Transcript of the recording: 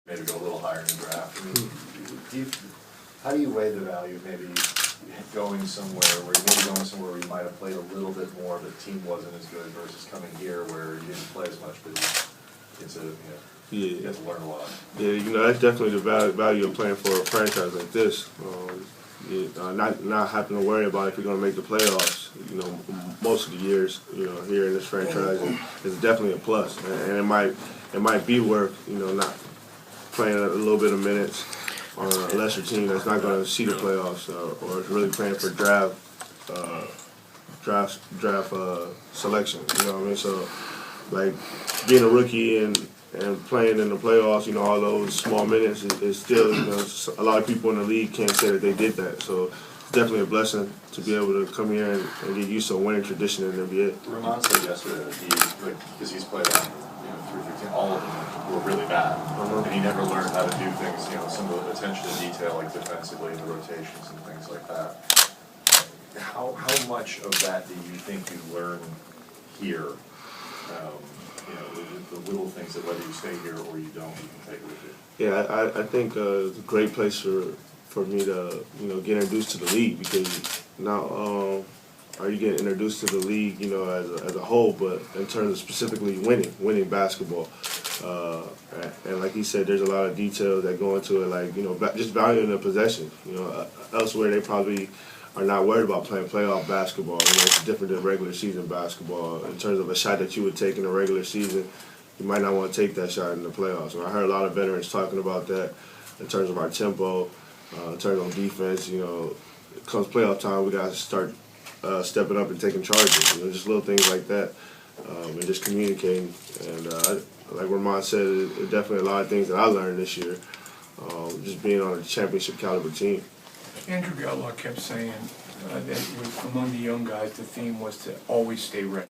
maybe go a little higher in the draft. I mean, how do you weigh the value of maybe going somewhere where you might have played a little bit more, but the team wasn't as good, versus coming here where you didn't play as much, but you get to learn a lot. Yeah, that's definitely the value of playing for a franchise like this. Not having to worry about if you're going to make the playoffs. Most of the years, here in this franchise is definitely a plus, and it might be worth not playing a little bit of minutes on a lesser team that's not going to see the playoffs, or is really playing for draft selection. You know what I mean? So, like, being a rookie and playing in the playoffs, all those small minutes is still, a lot of people in the league can't say that they did that. So it's definitely a blessing to be able to come here and get used to a winning tradition in the NBA. Ramon said yesterday that because he's played on 3-15, all of them were really bad, and he never learned how to do things, some of the attention to detail, like defensively in the rotations and things like that. How much of that do you think you learn here? The little things that whether you stay here or you don't, you can take with you. Yeah, I think it's a great place for me to get introduced to the league, because now are you getting introduced to the league as a whole, but in terms of specifically winning basketball, and like he said, there's a lot of details that go into it, like just valuing the possession. Elsewhere they probably are not worried about playing playoff basketball. It's different than regular season basketball. In terms of a shot that you would take in the regular season, you might not want to take that shot in the playoffs. And I heard a lot of veterans talking about that in terms of our tempo, in terms of defense. It comes playoff time, we got to start stepping up and taking charges. Just little things like that, and just communicating. And like Ramon said, it definitely a lot of things that I learned this year, just being on a championship caliber team. Andrew Gallagher kept saying that among the young guys, the theme was to always stay ready.